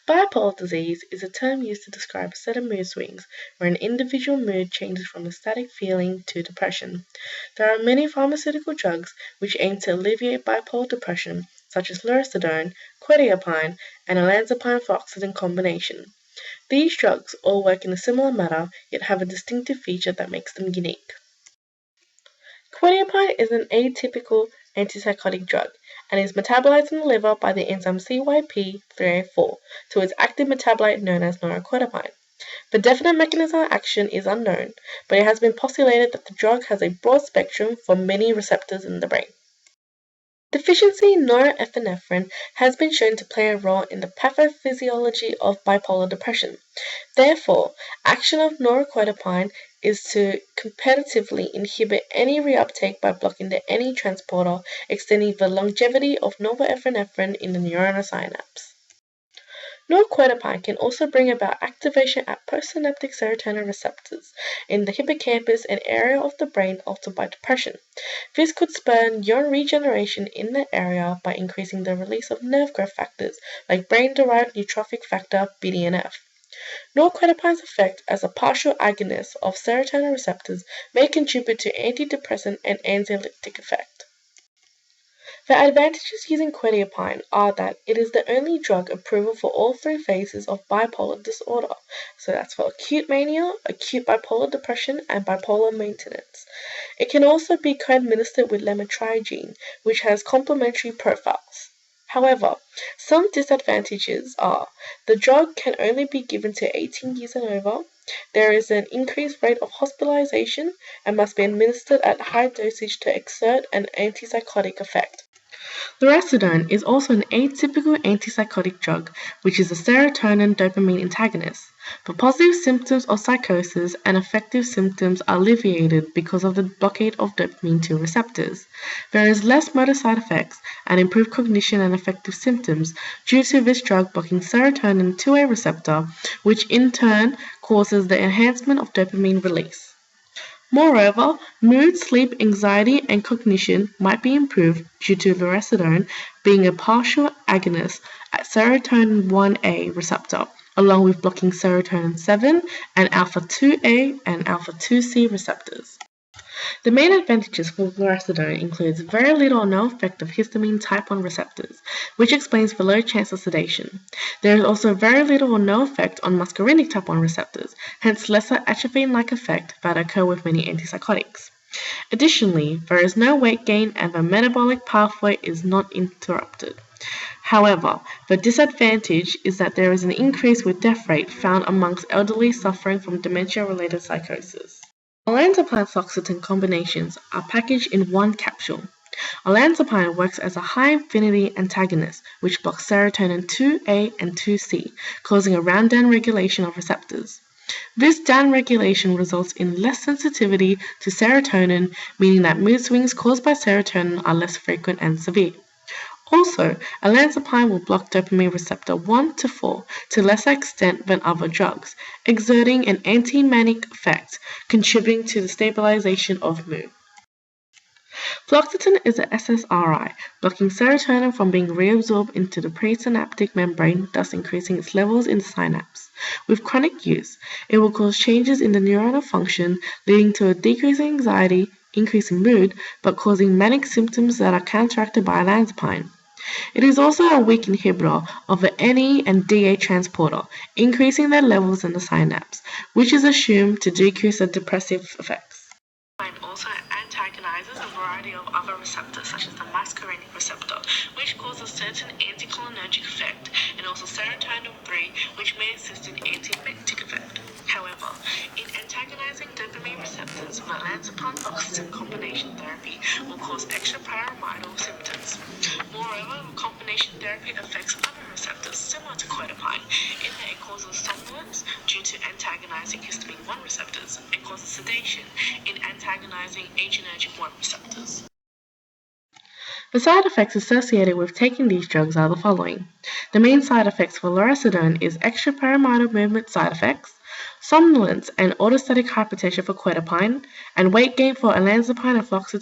Bipolar disease is a term used to describe a set of mood swings where an individual mood changes from a static feeling to depression. There are many pharmaceutical drugs which aim to alleviate bipolar depression, such as lorazepam, quetiapine, and olanzapine-fluoxetine combination. These drugs all work in a similar manner, yet have a distinctive feature that makes them unique. Quetiapine is an atypical antipsychotic drug and is metabolized in the liver by the enzyme CYP3A4 to its active metabolite known as norquetiapine. The definite mechanism of action is unknown, but it has been postulated that the drug has a broad spectrum for many receptors in the brain. Deficiency in norepinephrine has been shown to play a role in the pathophysiology of bipolar depression. Therefore, action of norquetiapine is to competitively inhibit any reuptake by blocking the NE transporter, extending the longevity of norepinephrine in the neuronal synapse. Norquetiapine can also bring about activation at postsynaptic serotonin receptors in the hippocampus, an area of the brain altered by depression. This could spur neuron regeneration in the area by increasing the release of nerve growth factors like brain-derived neurotrophic factor (BDNF). Norquetiapine's effect as a partial agonist of serotonin receptors may contribute to antidepressant and anxiolytic effect. The advantages using quetiapine are that it is the only drug approved for all three phases of bipolar disorder, so that's for acute mania, acute bipolar depression, and bipolar maintenance. It can also be co-administered with lamotrigine, which has complementary profiles. However, some disadvantages are the drug can only be given to 18 years and over, there is an increased rate of hospitalization, and must be administered at high dosage to exert an antipsychotic effect. Lorazepam is also an atypical antipsychotic drug, which is a serotonin dopamine antagonist. The positive symptoms of psychosis and affective symptoms are alleviated because of the blockade of dopamine 2 receptors. There is less motor side effects and improved cognition and affective symptoms due to this drug blocking serotonin 2A receptor, which in turn causes the enhancement of dopamine release. Moreover, mood, sleep, anxiety, and cognition might be improved due to lorazepam being a partial agonist at serotonin 1A receptor, along with blocking serotonin 7 and alpha 2A and alpha 2C receptors. The main advantages for lorazepam includes very little or no effect of histamine type 1 receptors, which explains the low chance of sedation. There is also very little or no effect on muscarinic type 1 receptors, hence lesser atropine-like effect that occur with many antipsychotics. Additionally, there is no weight gain and the metabolic pathway is not interrupted. However, the disadvantage is that there is an increase with death rate found amongst elderly suffering from dementia-related psychosis. Olanzapine-fluoxetine combinations are packaged in one capsule. Olanzapine works as a high-affinity antagonist which blocks serotonin 2A and 2C, causing a round-down regulation of receptors. This downregulation results in less sensitivity to serotonin, meaning that mood swings caused by serotonin are less frequent and severe. Also, olanzapine will block dopamine receptor 1 to 4 to lesser extent than other drugs, exerting an anti-manic effect, contributing to the stabilization of mood. Fluoxetine is a SSRI, blocking serotonin from being reabsorbed into the presynaptic membrane, thus increasing its levels in the synapse. With chronic use, it will cause changes in the neuronal function, leading to a decrease in anxiety, increase in mood, but causing manic symptoms that are counteracted by olanzapine. It is also a weak inhibitor of the NE and DA transporter, increasing their levels in the synapse, which is assumed to decrease the depressive effects. It also antagonizes a variety of other receptors, such as the muscarinic receptor, which causes certain anticholinergic effect, and also serotonin 3, which may assist in antiemetic effect. However, in antagonizing dopamine receptors, the olanzapine-fluoxetine combination therapy will cause extrapyramidal symptoms. Moreover, combination therapy affects other receptors similar to quetiapine, in that it causes somnolence due to antagonizing histamine 1 receptors and causes sedation in antagonizing adrenergic 1 receptors. The side effects associated with taking these drugs are the following. The main side effects for lorazepam is extrapyramidal movement side effects, somnolence and orthostatic hypotension for quetiapine, and weight gain for olanzapine and fluoxetine